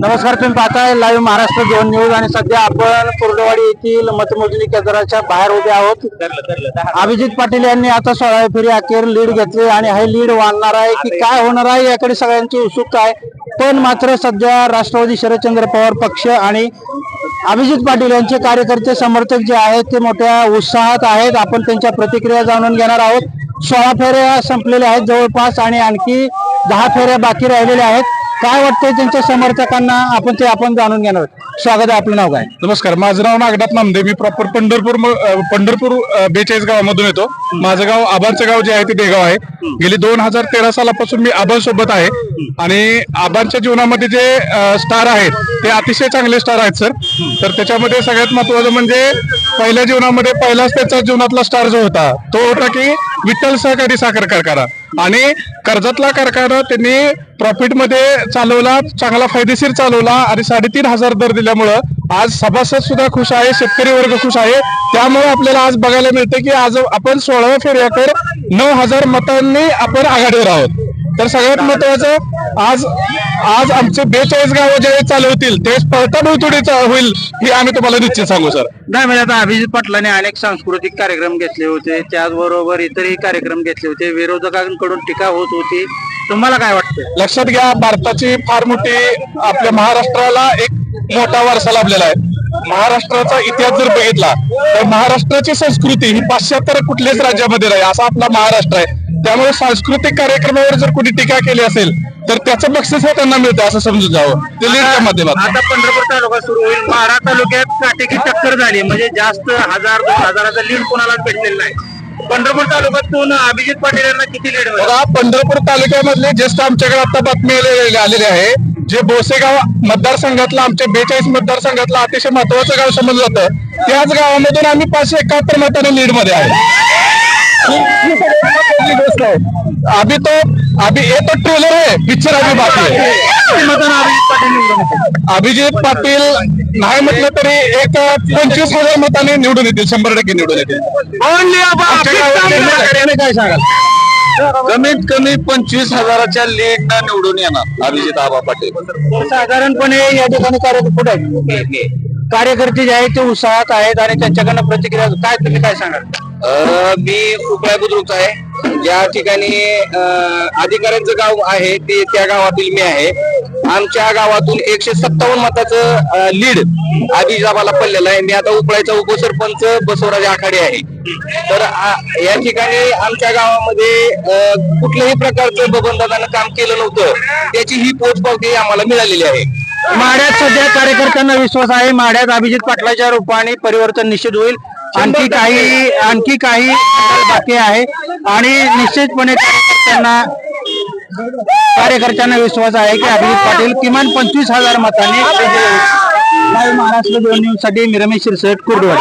नमस्कार, तुम्ही पाहताय लाईव्ह महाराष्ट्र 2 न्यूज आणि सध्या आपण कुर्डवाडी येथील मतमोजणी केंद्राच्या बाहेर उभे आहोत. अभिजित पाटील यांनी आता 16 फेरी अखेर लीड घेतली आणि हे लीड वाढणार आहे की काय होणार आहे याकडे सगळ्यांची उत्सुकता आहे. पण मात्र सध्या राष्ट्रवादी शरदचंद्र पवार पक्ष आणि अभिजित पाटील यांचे कार्यकर्ते समर्थक जे आहेत ते मोठ्या उत्साहात आहेत. आपण त्यांच्या प्रतिक्रिया जाणून घेणार आहोत. 16 फेऱ्या संपलेल्या आहेत जवळपास आणि आणखी 10 फेऱ्या बाकी राहिलेल्या आहेत. काय वाटतंय त्यांच्या समर्थकांना आपण जाणून घेणार. स्वागत आहे. आपलं नाव काय? नमस्कार, माझं नाव नागनाथ नामदेव. मी प्रॉपर पंढरपूर 42 गावामधून येतो. माझं गाव आबांचं गाव जे आहे ते देगाव आहे. गेली 2013 सालापासून मी आबांसोबत आहे आणि आबांच्या जीवनामध्ये जे स्टार आहेत ते अतिशय चांगले स्टार आहेत सर. तर त्याच्यामध्ये सगळ्यात महत्वाचं म्हणजे पहिल्या जीवनामध्ये पहिलाच त्याच्या जीवनातला स्टार जो होता तो होता की विठ्ठल सहकारी साखर कारखाना आणि कर्जतला कारखाना त्यांनी प्रॉफिट मध्ये चालवला, चांगला फायदेशीर चालवला आणि 3,500 दर दिल्यामुळं आज सभासद सुद्धा खुश आहे, शेतकरी वर्ग खुश आहे. त्यामुळे आपल्याला आज बघायला मिळते की आज आपण 16व्या फेऱ्याकडे 9,000 मतांनी आपण आघाडीवर आहोत. तर सगळ्यात महत्वाचं आज आमचे 42 गावं ज्यावेळेस चालू होतील त्यावेळेस पळता भुतुडीचा होईल हे आम्ही तुम्हाला निश्चित सांगू सर. नाही म्हणजे आता अभिजित पाटलांनी अनेक सांस्कृतिक कार्यक्रम घेतले होते, त्याचबरोबर इतरही कार्यक्रम घेतले होते. विरोधकांकडून टीका होत होती. तुम्हाला काय वाटतं? लक्षात घ्या, भारताची फार मोठी आपल्या महाराष्ट्राला एक मोठा वारसा लाभलेला आहे. महाराष्ट्राचा इतिहास जर बघितला तर महाराष्ट्राची संस्कृती ही पाश्चात्य कुठल्याच राज्यामध्ये नाही, असा आपला महाराष्ट्र आहे. त्यामुळे सांस्कृतिक कार्यक्रमावर जर कोणी टीका केली असेल तर त्याचं बक्षीस हे त्यांना मिळतं असं समजून जावं. ते लीडच्या माध्यमातून आता पंढरपूर तालुका सुरू होईल. माढा तालुक्यात काटेकी टक्कर झाली, म्हणजे जास्त 1,000-2,000चा लीड कोणालाच भेटलेला नाही. पंढरपूर तालुक्यातून अभिजित पाटील यांना किती लीड मिळाला? पंढरपूर तालुक्यामधले ज्येष्ठ आमच्याकडे आता बातमी आलेली आहे. जे बोसेगाव मतदारसंघातलं आमच्या 42 मतदारसंघातलं अतिशय महत्वाचं गाव समजलं जातं, त्याच गावामधून आम्ही 571 मतांनी लीड मध्ये आहे. अभी ये तो ट्रेलर है, पिक्चर अभी बाकी है. अभिजित पाटील नाही म्हटलं तरी एक 25,000 मतांनी निवडून येतील, 100% निवडून येतील. काय सांगाल? कमीत कमी 25,000च्या लीड न निवडून येणार अभिजित आबा पाटील. साधारणपणे या ठिकाणी कार्यकर्ते जे आहेत ते उत्साहात आहेत आणि त्यांच्याकडनं प्रतिक्रिया काय, तुम्ही काय सांगाल? मी उपळा बुद्रुकचा आहे. ज्या ठिकाणी अधिकाऱ्यांचं गाव आहे ते त्या गावातील मी आहे. आमच्या गावातून 157 मताचं लीड अभिजित आबाला पडलेलं आहे. मी आता उपळाचा उपसरपंच बसवराज आखाडे आहे. तर या ठिकाणी आमच्या गावामध्ये कुठल्याही प्रकारचं बबनदादानं काम केलं नव्हतं, त्याची ही पोचपावती आम्हाला मिळालेली आहे. माढ्यात सध्या कार्यकर्त्यांना विश्वास आहे. माढ्यात अभिजित पाटलाच्या रूपाने परिवर्तन निश्चित होईल. आणखी काही बाकी आहे आणि निश्चितपणे कार्यकर्त्यांना विश्वास आहे की अभिजित पाटील किमान 25,000 मतांनी. महाराष्ट्र 2 न्यूज साठी मी रमेश शिरसट, कुर्डवाडी.